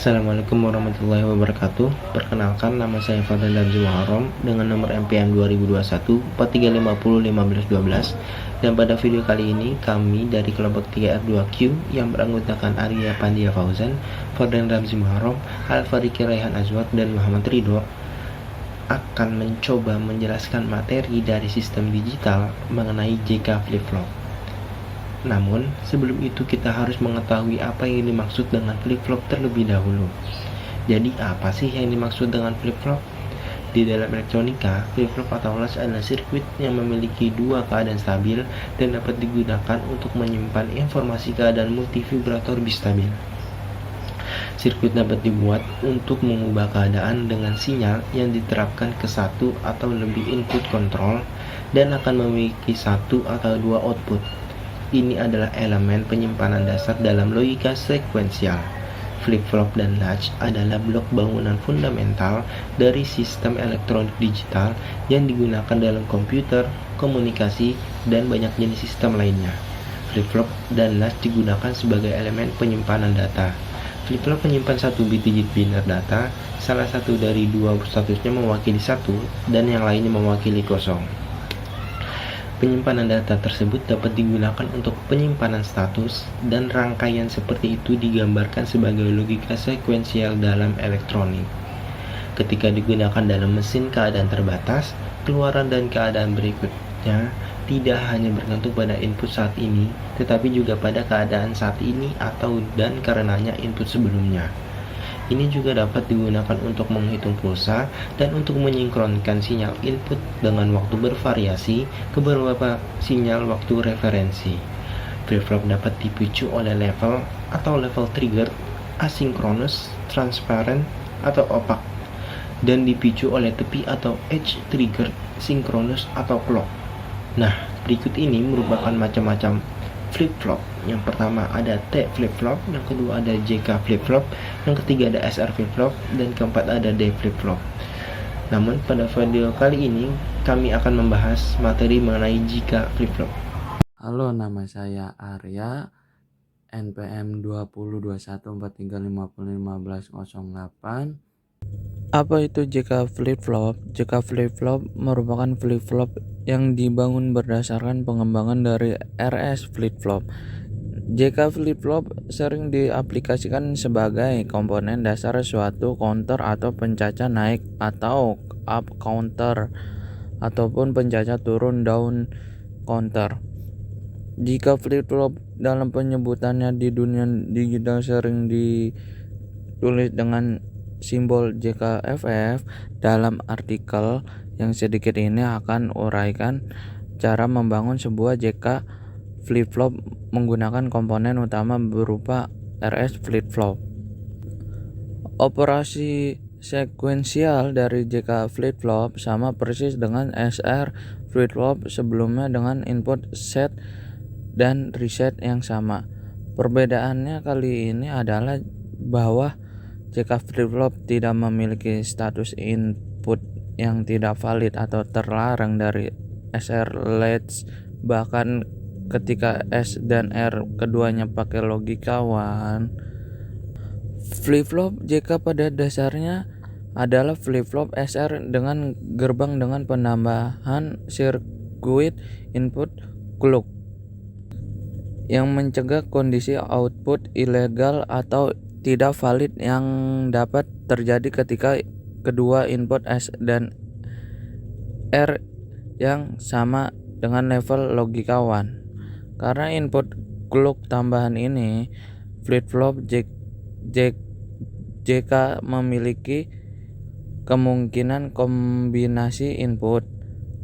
Assalamualaikum warahmatullahi wabarakatuh. Perkenalkan, nama saya Fadlan Ramzi Muharram dengan nomor MPM 2021 43501512. Dan pada video kali ini kami dari kelompok 3R2Q yang beranggotakan Arya Pandia Fauzan, Fadlan Ramzi Muharram, Al-Fariki Raihan Azwar, dan Muhammad Ridho akan mencoba menjelaskan materi dari sistem digital mengenai JK Flip-Flop. Namun, sebelum itu kita harus mengetahui apa yang dimaksud dengan flip-flop terlebih dahulu. Jadi, apa sih yang dimaksud dengan flip-flop? Di dalam elektronika, flip-flop atau latch adalah sirkuit yang memiliki dua keadaan stabil dan dapat digunakan untuk menyimpan informasi keadaan multivibrator bistabil. Sirkuit dapat dibuat untuk mengubah keadaan dengan sinyal yang diterapkan ke satu atau lebih input kontrol dan akan memiliki satu atau dua output. Ini adalah elemen penyimpanan dasar dalam logika sekuensial. Flip-flop dan latch adalah blok bangunan fundamental dari sistem elektronik digital yang digunakan dalam komputer, komunikasi, dan banyak jenis sistem lainnya. Flip-flop dan latch digunakan sebagai elemen penyimpanan data. Flip-flop menyimpan satu bit digit biner data, salah satu dari dua statusnya mewakili 1 dan yang lainnya mewakili 0. Penyimpanan data tersebut dapat digunakan untuk penyimpanan status, dan rangkaian seperti itu digambarkan sebagai logika sekuensial dalam elektronik. Ketika digunakan dalam mesin keadaan terbatas, keluaran dan keadaan berikutnya tidak hanya bergantung pada input saat ini, tetapi juga pada keadaan saat ini atau dan karenanya input sebelumnya. Ini juga dapat digunakan untuk menghitung pulsa dan untuk menyinkronkan sinyal input dengan waktu bervariasi ke beberapa sinyal waktu referensi. Flip-flop dapat dipicu oleh level atau level trigger, asinkronus, transparent, atau opak, dan dipicu oleh tepi atau edge trigger, sinkronus, atau clock. Nah, berikut ini merupakan macam-macam flip-flop. Yang pertama ada T flip-flop, yang kedua ada JK flip-flop, yang ketiga ada SR flip-flop, dan keempat ada D flip-flop. Namun pada video kali ini kami akan membahas materi mengenai JK flip-flop. Halo, nama saya Arya, NPM 202143501508. Apa itu JK flip-flop? JK flip-flop merupakan flip-flop yang dibangun berdasarkan pengembangan dari RS flip-flop. JK flip-flop sering diaplikasikan sebagai komponen dasar suatu counter atau pencacah naik atau up counter ataupun pencacah turun down counter. Jika flip-flop dalam penyebutannya di dunia digital sering ditulis dengan simbol JKFF, dalam artikel yang sedikit ini akan uraikan cara membangun sebuah JK flip-flop menggunakan komponen utama berupa RS flip-flop. Operasi sekuensial dari JK flip-flop sama persis dengan SR flip-flop sebelumnya dengan input set dan reset yang sama. Perbedaannya kali ini adalah bahwa JK flip-flop tidak memiliki status input yang tidak valid atau terlarang dari SR latch, bahkan ketika S dan R keduanya pakai logika 1. Flip-flop JK pada dasarnya adalah flip-flop SR dengan gerbang dengan penambahan sirkuit input clock yang mencegah kondisi output ilegal atau tidak valid yang dapat terjadi ketika kedua input S dan R yang sama dengan level logika 1. Karena input clock tambahan ini, flip-flop JK memiliki kemungkinan kombinasi input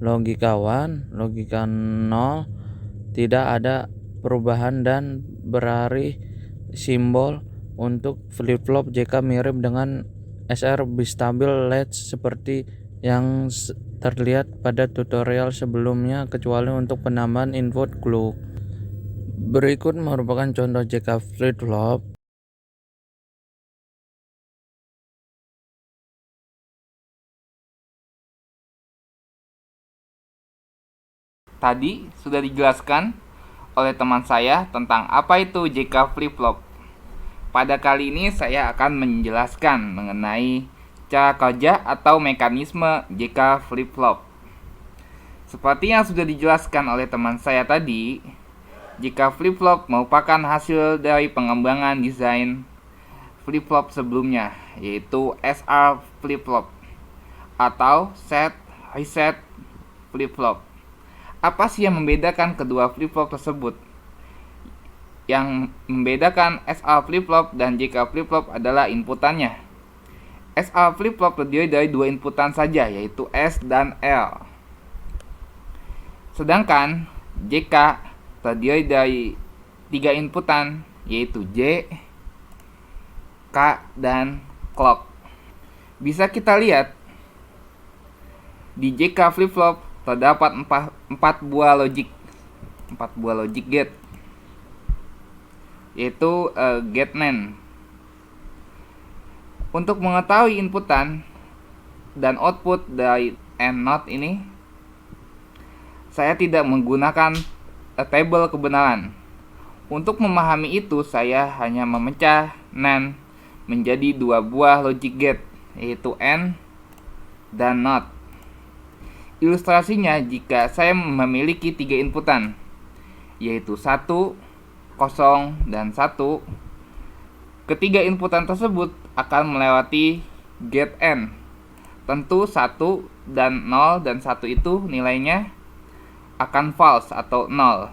logika 1, logika 0, tidak ada perubahan dan berarti simbol untuk flip-flop JK mirip dengan SR bistabil latch seperti yang terlihat pada tutorial sebelumnya, kecuali untuk penambahan input clock. Berikut merupakan contoh JK flip-flop. Tadi sudah dijelaskan oleh teman saya tentang apa itu JK flip-flop. Pada kali ini saya akan menjelaskan mengenai cara kerja atau mekanisme JK flip-flop. Seperti yang sudah dijelaskan oleh teman saya tadi, JK flip-flop merupakan hasil dari pengembangan desain flip-flop sebelumnya, yaitu SR flip-flop atau set reset flip-flop. Apa sih yang membedakan kedua flip-flop tersebut? Yang membedakan SR flip-flop dan JK flip-flop adalah inputannya. SR flip-flop terdiri dari dua inputan saja, yaitu S dan L. Sedangkan JK terdiri dari tiga inputan, yaitu J, K, dan clock. Bisa kita lihat di JK flip-flop terdapat 4 buah logic gate, yaitu gate NAND. Untuk mengetahui inputan dan output dari AND NOT ini, saya tidak menggunakan table kebenaran. Untuk memahami itu, saya hanya memecah NAND menjadi dua buah logic gate, yaitu AND dan NOT. Ilustrasinya, jika saya memiliki tiga inputan, yaitu 1, 0, dan 1, ketiga inputan tersebut akan melewati gate AND. Tentu 1 dan 0 dan 1 itu nilainya akan false atau 0.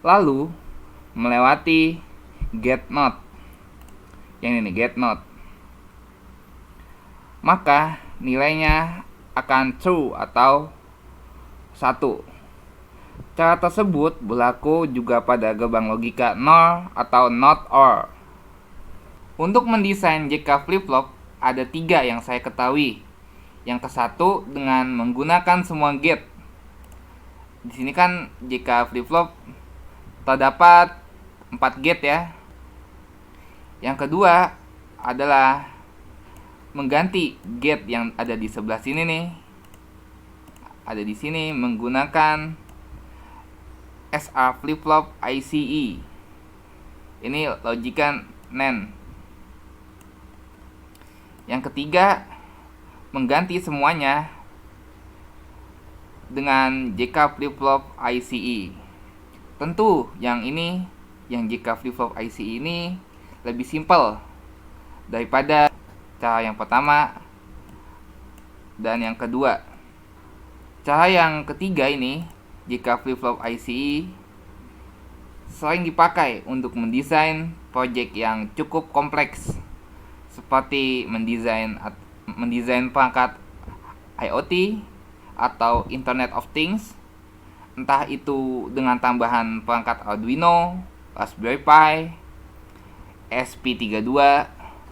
Lalu melewati gate NOT. Yang ini gate NOT. Maka nilainya akan true atau 1. Cara tersebut berlaku juga pada gerbang logika NOR atau NOT OR. Untuk mendesain JK flip-flop ada 3 yang saya ketahui. Yang ke-1 dengan menggunakan semua gate. Di sini kan JK flip-flop terdapat 4 gate ya. Yang kedua adalah mengganti gate yang ada di sebelah sini nih. Ada di sini menggunakan SR flip-flop ICE. Ini logikan NAND. Yang ketiga, mengganti semuanya dengan JK flip-flop ICE. Tentu yang ini, yang JK flip-flop ICE ini lebih simpel daripada cara yang pertama dan yang kedua. Cara yang ketiga ini, JK flip-flop ICE, sering dipakai untuk mendesain proyek yang cukup kompleks, seperti mendesain perangkat IoT atau Internet of Things, entah itu dengan tambahan perangkat Arduino, Raspberry Pi, ESP32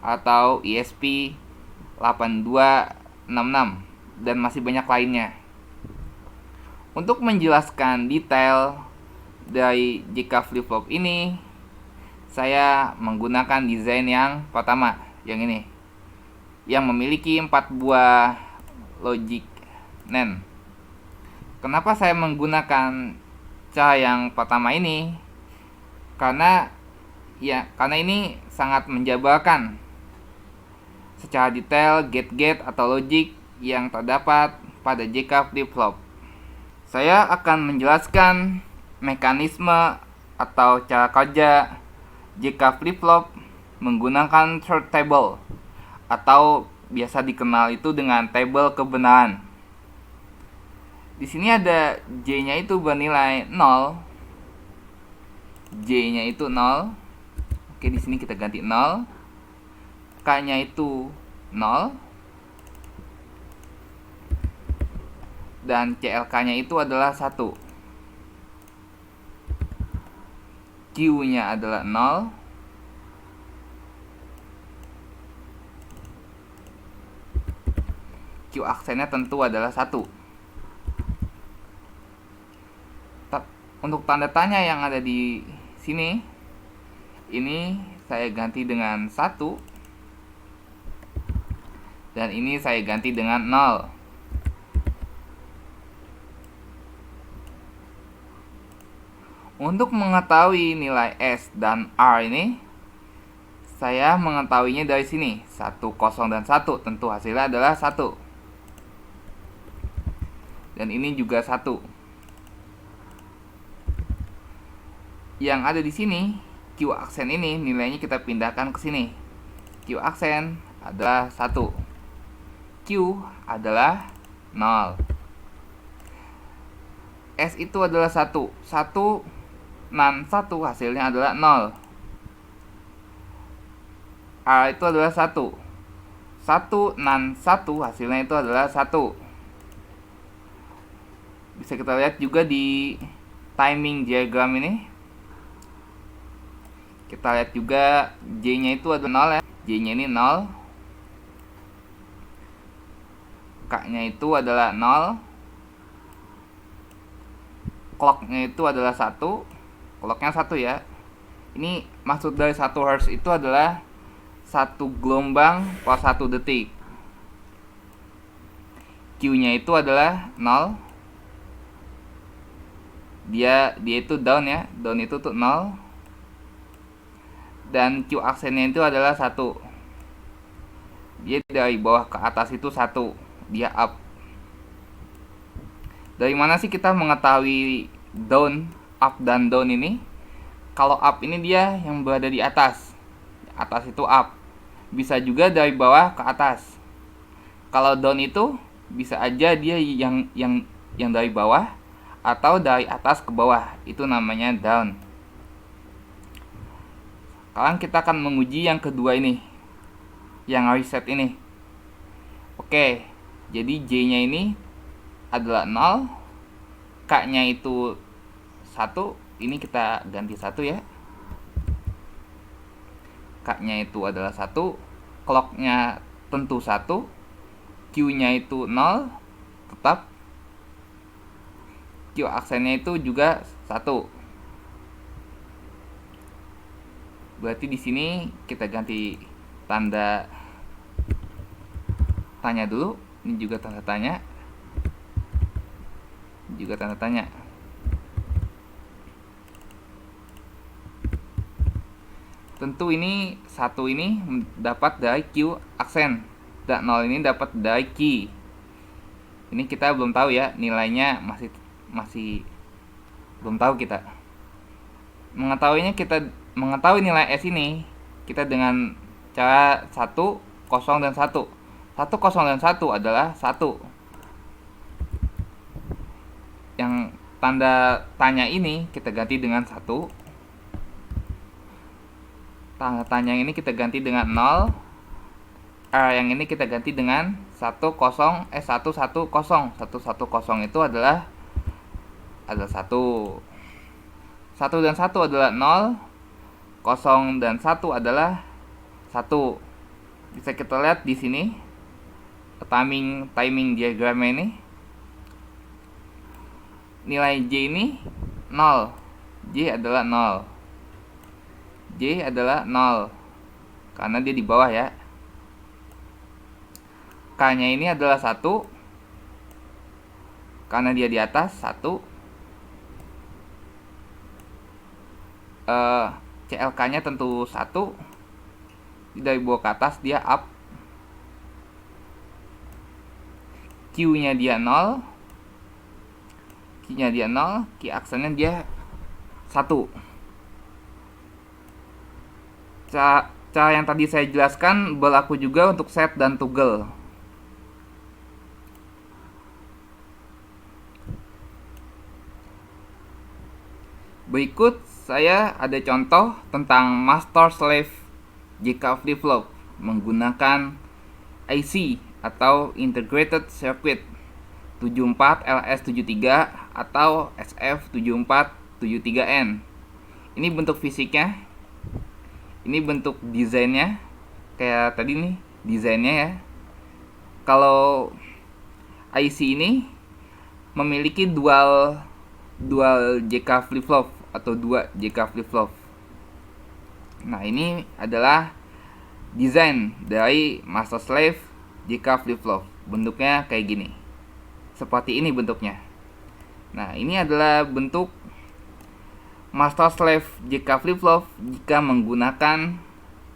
atau ESP8266, dan masih banyak lainnya. Untuk menjelaskan detail dari JK flip-flop ini, saya menggunakan desain yang pertama, yang ini, yang memiliki 4 buah logic NAND. Kenapa saya menggunakan cara yang pertama ini? Karena ini sangat menjabarkan secara detail gate-gate atau logic yang terdapat pada JK flip-flop. Saya akan menjelaskan mekanisme atau cara kerja JK flip-flop menggunakan truth table atau biasa dikenal itu dengan tabel kebenaran. Di sini ada J-nya itu bernilai 0. J-nya itu 0. Oke, di sini kita ganti 0. K-nya itu 0. Dan CLK-nya itu adalah 1. Q-nya adalah 0. Q aksennya tentu adalah 1. Untuk tanda tanya yang ada di sini, ini saya ganti dengan 1. Dan ini saya ganti dengan 0. Untuk mengetahui nilai S dan R ini, Saya mengetahuinya dari sini, 1, 0, dan 1. Tentu hasilnya adalah 1. Dan ini juga 1. Yang ada di sini, Q aksen ini nilainya kita pindahkan ke sini. Q aksen adalah 1. Q adalah 0. S itu adalah 1. 1 nan 1 hasilnya adalah 0. A itu adalah 1. 1 nan 1 hasilnya itu adalah 1. Bisa kita lihat juga di timing diagram ini. Kita lihat juga J-nya itu adalah 0 ya. J-nya ini 0. K-nya itu adalah 0. Clock-nya itu adalah 1. Clock-nya 1 ya. Ini maksud dari 1 Hz itu adalah 1 gelombang per 1 detik. Q-nya itu adalah 0. Dia itu down ya. Down itu tuh 0. Dan Q aksennya itu adalah 1. Dia dari bawah ke atas itu 1. Dia up. Dari mana sih kita mengetahui down, up dan down ini? Kalau up ini dia yang berada di atas. Atas itu up. Bisa juga dari bawah ke atas. Kalau down itu bisa aja dia yang dari bawah atau dari atas ke bawah. Itu namanya down. Sekarang kita akan menguji yang kedua ini, yang reset ini. Oke, jadi J-nya ini adalah 0, K-nya itu 1, ini kita ganti 1 ya. K-nya itu adalah 1, clock-nya tentu 1, Q-nya itu 0, tetap. Q aksennya itu juga 1. Berarti di sini kita ganti tanda tanya dulu. Ini juga tanda tanya. Juga tanda tanya. Tentu ini 1 ini dapat dari Q aksen. Dan 0 ini dapat dari Q. Ini kita belum tahu ya, nilainya masih belum tahu kita. Mengetahui nilai S ini kita dengan cara 1, 0, dan 1. 1, 0, dan 1 adalah 1. Yang tanda tanya ini kita ganti dengan 1. Tanda tanya ini kita ganti dengan 0. Yang ini kita ganti dengan 1, 0, 1, 1, 0. 1, 1, 0 itu adalah 1. 1 dan 1 adalah 0, 0 dan 1 adalah 1. Bisa kita lihat di sini timing diagramnya ini. Nilai J ini 0. J adalah 0. J adalah 0 karena dia di bawah ya. K-nya ini adalah 1 karena dia di atas 1. CLK-nya tentu 1. Dari bawah ke atas dia up. Q-nya dia 0. Q-nya dia 0. Q aksennya dia 1. Cara yang tadi saya jelaskan berlaku juga untuk set dan toggle. Berikut saya ada contoh tentang master slave JK flip-flop menggunakan IC atau Integrated Circuit 74LS73 atau SF7473N. Ini bentuk fisiknya. Ini bentuk desainnya. Kayak tadi nih desainnya ya. Kalau IC ini memiliki dual JK flip-flop atau 2 JK flip-flop. Nah, ini adalah desain dari master slave JK flip-flop. Bentuknya kayak gini. Seperti ini bentuknya. Nah, ini adalah bentuk master slave JK flip-flop jika menggunakan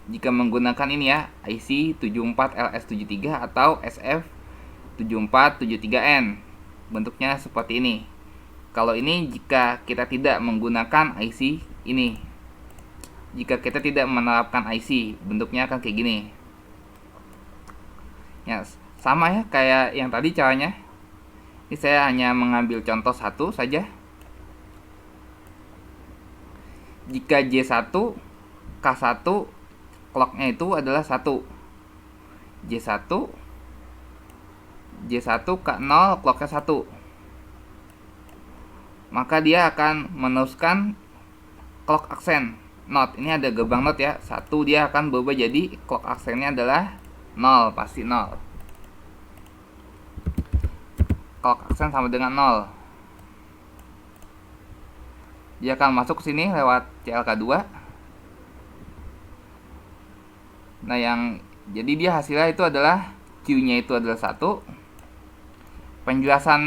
jika menggunakan ini ya, IC 74LS73 atau SF7473N. Bentuknya seperti ini. Kalau ini jika kita tidak menggunakan IC ini. Jika kita tidak menerapkan IC, bentuknya akan kayak gini. Ya, sama ya kayak yang tadi caranya. Ini saya hanya mengambil contoh satu saja. Jika J1, K1 clocknya itu adalah 1. J1 K0 clocknya 1. Maka dia akan meneruskan clock aksen not. Ini ada gerbang not ya. 1 dia akan berubah jadi clock aksennya adalah 0, pasti 0. Clock aksen sama dengan 0. Dia akan masuk ke sini lewat CLK2. Nah, jadi dia hasilnya itu adalah Q-nya itu adalah 1. Penjelasan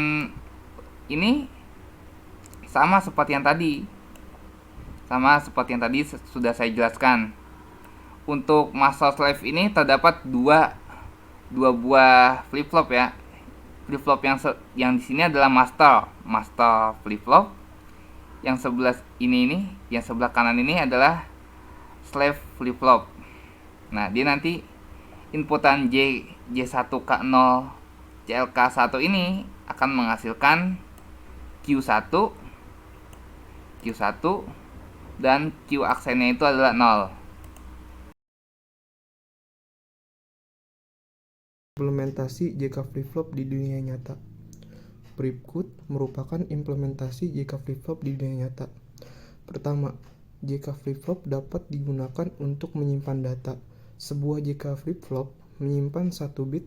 ini sama seperti yang tadi. Sudah saya jelaskan. Untuk master slave ini terdapat dua buah flip-flop ya. Flip-flop yang di sini adalah master flip-flop. Yang yang sebelah kanan ini adalah slave flip-flop. Nah, dia nanti inputan J1K0 CLK1 ini akan menghasilkan Q1 dan Q aksennya itu adalah 0. Implementasi JK flip-flop di dunia nyata. Berikut merupakan implementasi JK flip-flop di dunia nyata. Pertama, JK flip-flop dapat digunakan untuk menyimpan data. Sebuah JK flip-flop menyimpan 1 bit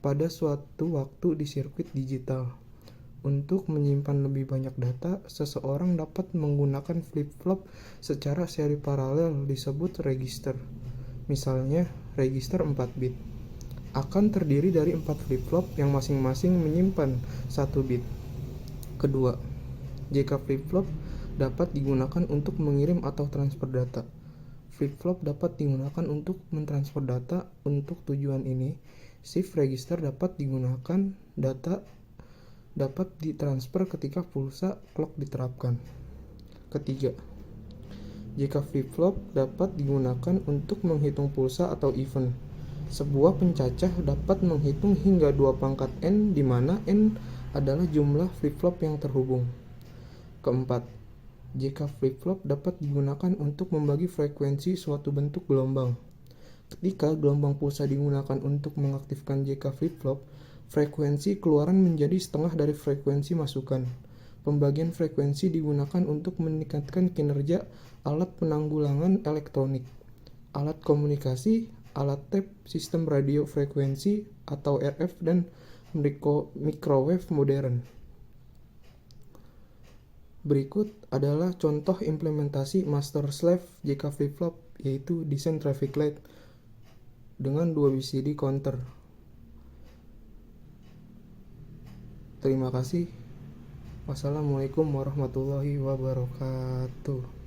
pada suatu waktu di sirkuit digital. Untuk menyimpan lebih banyak data, seseorang dapat menggunakan flip-flop secara seri paralel disebut register. Misalnya, register 4 bit akan terdiri dari 4 flip-flop yang masing-masing menyimpan 1 bit. Kedua, JK flip-flop dapat digunakan untuk mengirim atau transfer data. Flip-flop dapat digunakan untuk mentransfer data. Untuk tujuan ini, shift register dapat digunakan. Data dapat ditransfer ketika pulsa clock diterapkan. Ketiga, JK flip-flop dapat digunakan untuk menghitung pulsa atau event. Sebuah pencacah dapat menghitung hingga 2 pangkat n, di mana n adalah jumlah flip-flop yang terhubung. Keempat, JK flip-flop dapat digunakan untuk membagi frekuensi suatu bentuk gelombang. Ketika gelombang pulsa digunakan untuk mengaktifkan JK flip-flop, frekuensi keluaran menjadi setengah dari frekuensi masukan. Pembagian frekuensi digunakan untuk meningkatkan kinerja alat penanggulangan elektronik, alat komunikasi, alat tap, sistem radio frekuensi atau RF, dan microwave modern. Berikut adalah contoh implementasi master-slave JK flip-flop, yaitu desain traffic light dengan 2 BCD counter. Terima kasih. Wassalamualaikum warahmatullahi wabarakatuh.